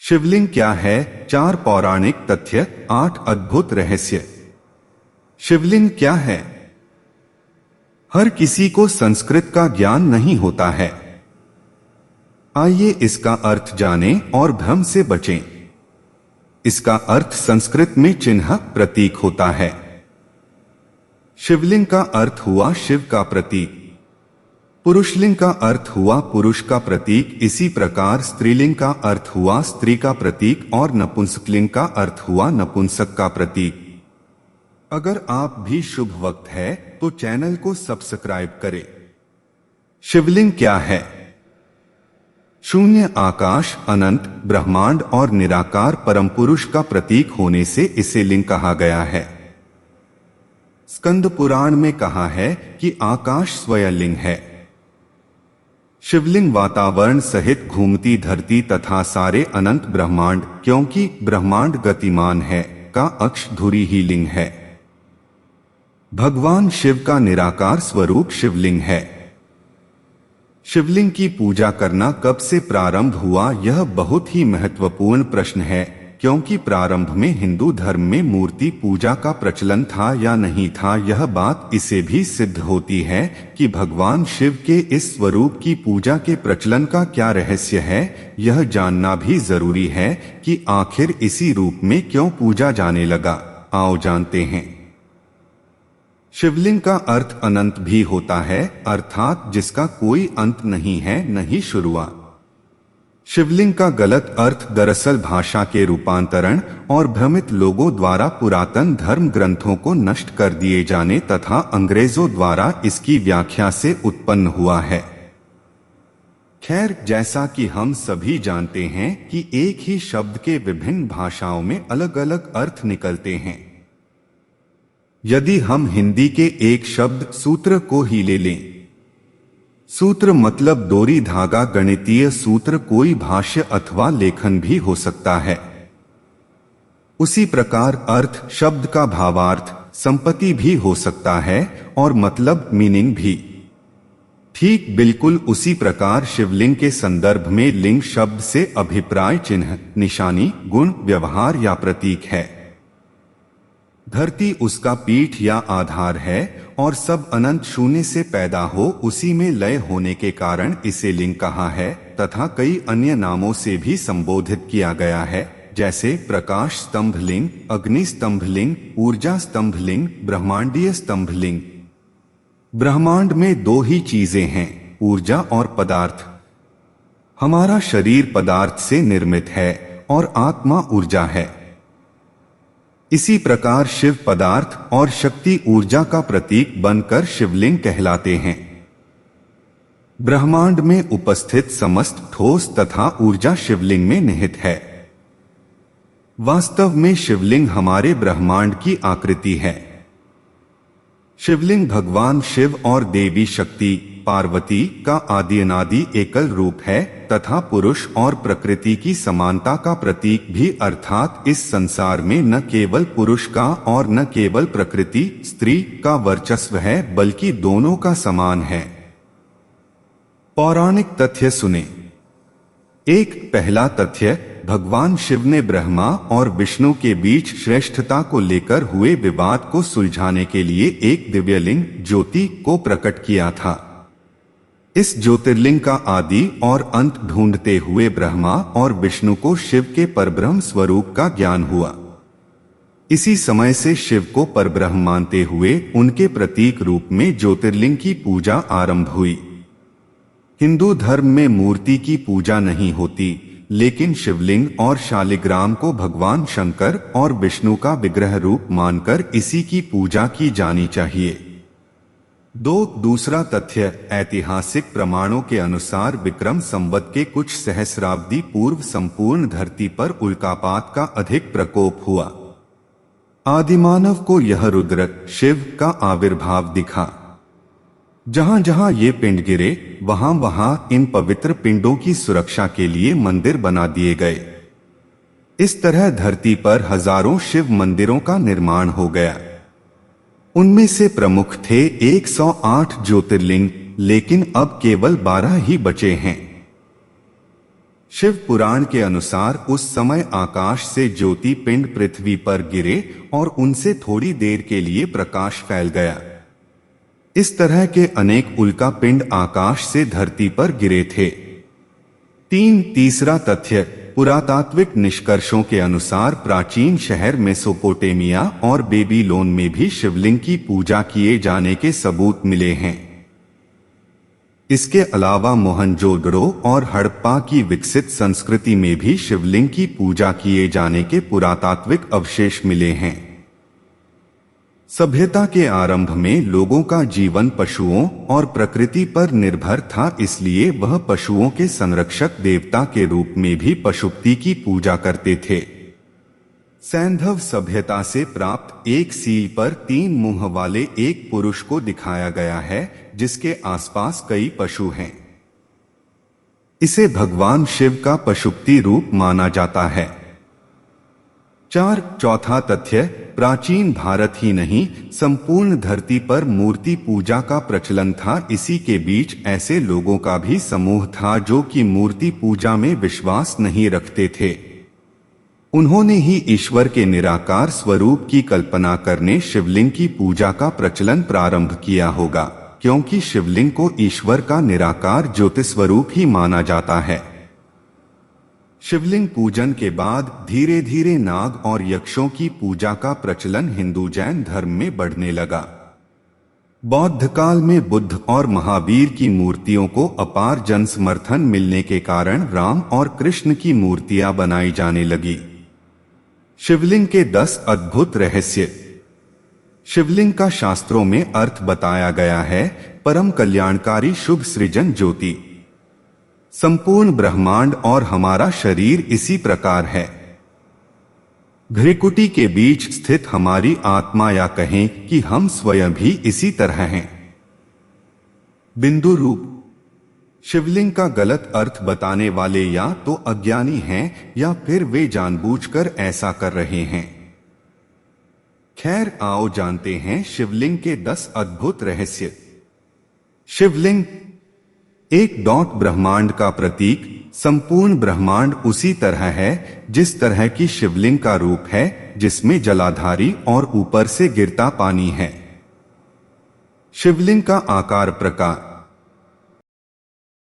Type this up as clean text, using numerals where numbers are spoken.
शिवलिंग क्या है? 4 पौराणिक तथ्य, 8 अद्भुत रहस्य। शिवलिंग क्या है? हर किसी को संस्कृत का ज्ञान नहीं होता है। आइए इसका अर्थ जानें और भ्रम से बचें। इसका अर्थ संस्कृत में चिन्ह, प्रतीक होता है। शिवलिंग का अर्थ हुआ शिव का प्रतीक। पुरुषलिंग का अर्थ हुआ पुरुष का प्रतीक। इसी प्रकार स्त्रीलिंग का अर्थ हुआ स्त्री का प्रतीक और नपुंसकलिंग का अर्थ हुआ नपुंसक का प्रतीक। अगर आप भी शुभ वक्त है तो चैनल को सब्सक्राइब करें। शिवलिंग क्या है? शून्य आकाश, अनंत ब्रह्मांड और निराकार परम पुरुष का प्रतीक होने से इसे लिंग कहा गया है। स्कंद पुराण में कहा है कि आकाश स्वयं लिंग है। शिवलिंग वातावरण सहित घूमती धरती तथा सारे अनंत ब्रह्मांड, क्योंकि ब्रह्मांड गतिमान है, का अक्ष धुरी ही लिंग है। भगवान शिव का निराकार स्वरूप शिवलिंग है। शिवलिंग की पूजा करना कब से प्रारंभ हुआ? यह बहुत ही महत्वपूर्ण प्रश्न है, क्योंकि प्रारंभ में हिंदू धर्म में मूर्ति पूजा का प्रचलन था या नहीं था, यह बात इसे भी सिद्ध होती है कि भगवान शिव के इस स्वरूप की पूजा के प्रचलन का क्या रहस्य है। यह जानना भी जरूरी है कि आखिर इसी रूप में क्यों पूजा जाने लगा। आओ जानते हैं। शिवलिंग का अर्थ अनंत भी होता है, अर्थात जिसका कोई अंत नहीं है, न ही शुरुआत। शिवलिंग का गलत अर्थ दरअसल भाषा के रूपांतरण और भ्रमित लोगों द्वारा पुरातन धर्म ग्रंथों को नष्ट कर दिए जाने तथा अंग्रेजों द्वारा इसकी व्याख्या से उत्पन्न हुआ है। खैर, जैसा कि हम सभी जानते हैं कि एक ही शब्द के विभिन्न भाषाओं में अलग अलग अर्थ निकलते हैं। यदि हम हिंदी के एक शब्द सूत्र को ही ले लें, सूत्र मतलब डोरी, धागा, गणितीय सूत्र कोई भाष्य अथवा लेखन भी हो सकता है। उसी प्रकार अर्थ शब्द का भावार्थ, संपत्ति भी हो सकता है और मतलब मीनिंग भी। ठीक बिल्कुल उसी प्रकार शिवलिंग के संदर्भ में लिंग शब्द से अभिप्राय चिन्ह, निशानी, गुण, व्यवहार या प्रतीक है। धरती उसका पीठ या आधार है और सब अनंत शून्य से पैदा हो उसी में लय होने के कारण इसे लिंग कहा है तथा कई अन्य नामों से भी संबोधित किया गया है, जैसे प्रकाश स्तंभ लिंग, अग्नि स्तंभ लिंग, ऊर्जा स्तंभ लिंग, ब्रह्मांडीय स्तंभ लिंग। ब्रह्मांड में दो ही चीजें हैं, ऊर्जा और पदार्थ। हमारा शरीर पदार्थ से निर्मित है और आत्मा ऊर्जा है। इसी प्रकार शिव पदार्थ और शक्ति ऊर्जा का प्रतीक बनकर शिवलिंग कहलाते हैं। ब्रह्मांड में उपस्थित समस्त ठोस तथा ऊर्जा शिवलिंग में निहित है। वास्तव में शिवलिंग हमारे ब्रह्मांड की आकृति है। शिवलिंग भगवान शिव और देवी शक्ति पार्वती का आदि अनादि एकल रूप है तथा पुरुष और प्रकृति की समानता का प्रतीक भी, अर्थात इस संसार में न केवल पुरुष का और न केवल प्रकृति स्त्री का वर्चस्व है, बल्कि दोनों का समान है। पौराणिक तथ्य सुने। एक पहला तथ्य, भगवान शिव ने ब्रह्मा और विष्णु के बीच श्रेष्ठता को लेकर हुए विवाद को सुलझाने के लिए एक दिव्यलिंग ज्योति को प्रकट किया था। इस ज्योतिर्लिंग का आदि और अंत ढूंढते हुए ब्रह्मा और विष्णु को शिव के परब्रह्म स्वरूप का ज्ञान हुआ। इसी समय से शिव को परब्रह्म मानते हुए उनके प्रतीक रूप में ज्योतिर्लिंग की पूजा आरंभ हुई। हिंदू धर्म में मूर्ति की पूजा नहीं होती, लेकिन शिवलिंग और शालिग्राम को भगवान शंकर और विष्णु का विग्रह रूप मानकर इसी की पूजा की जानी चाहिए। दूसरा तथ्य, ऐतिहासिक प्रमाणों के अनुसार विक्रम संवत के कुछ सहस्राब्दी पूर्व संपूर्ण धरती पर उल्कापात का अधिक प्रकोप हुआ। आदिमानव को यह रुद्र शिव का आविर्भाव दिखा। जहां जहां ये पिंड गिरे वहां वहां इन पवित्र पिंडों की सुरक्षा के लिए मंदिर बना दिए गए। इस तरह धरती पर हजारों शिव मंदिरों का निर्माण हो गया। उनमें से प्रमुख थे 108 ज्योतिर्लिंग, लेकिन अब केवल 12 ही बचे हैं। शिव पुराण के अनुसार उस समय आकाश से ज्योति पिंड पृथ्वी पर गिरे और उनसे थोड़ी देर के लिए प्रकाश फैल गया। इस तरह के अनेक उल्का पिंड आकाश से धरती पर गिरे थे। तीसरा तथ्य, पुरातात्विक निष्कर्षों के अनुसार प्राचीन शहर मेसोपोटामिया और बेबीलोन में भी शिवलिंग की पूजा किए जाने के सबूत मिले हैं। इसके अलावा मोहनजोदड़ो और हड़प्पा की विकसित संस्कृति में भी शिवलिंग की पूजा किए जाने के पुरातात्विक अवशेष मिले हैं। सभ्यता के आरंभ में लोगों का जीवन पशुओं और प्रकृति पर निर्भर था, इसलिए वह पशुओं के संरक्षक देवता के रूप में भी पशुपति की पूजा करते थे। सैंधव सभ्यता से प्राप्त एक सील पर 3 मुंह वाले एक पुरुष को दिखाया गया है, जिसके आसपास कई पशु हैं। इसे भगवान शिव का पशुपति रूप माना जाता है। चौथा तथ्य, प्राचीन भारत ही नहीं संपूर्ण धरती पर मूर्ति पूजा का प्रचलन था। इसी के बीच ऐसे लोगों का भी समूह था जो कि मूर्ति पूजा में विश्वास नहीं रखते थे। उन्होंने ही ईश्वर के निराकार स्वरूप की कल्पना करने शिवलिंग की पूजा का प्रचलन प्रारंभ किया होगा, क्योंकि शिवलिंग को ईश्वर का निराकार ज्योति स्वरूप ही माना जाता है। शिवलिंग पूजन के बाद धीरे धीरे नाग और यक्षों की पूजा का प्रचलन हिंदू जैन धर्म में बढ़ने लगा। बौद्ध काल में बुद्ध और महावीर की मूर्तियों को अपार जन समर्थन मिलने के कारण राम और कृष्ण की मूर्तियां बनाई जाने लगी। शिवलिंग के 10 अद्भुत रहस्य। शिवलिंग का शास्त्रों में अर्थ बताया गया है, परम कल्याणकारी शुभ सृजन ज्योति। संपूर्ण ब्रह्मांड और हमारा शरीर इसी प्रकार है। घृकुटी के बीच स्थित हमारी आत्मा, या कहें कि हम स्वयं भी इसी तरह हैं। बिंदु रूप। शिवलिंग का गलत अर्थ बताने वाले या तो अज्ञानी हैं या फिर वे जानबूझकर ऐसा कर रहे हैं। खैर, आओ जानते हैं शिवलिंग के 10 अद्भुत रहस्य। शिवलिंग एक ब्रह्मांड का प्रतीक। संपूर्ण ब्रह्मांड उसी तरह है जिस तरह की शिवलिंग का रूप है, जिसमें जलाधारी और ऊपर से गिरता पानी है। शिवलिंग का आकार प्रकार।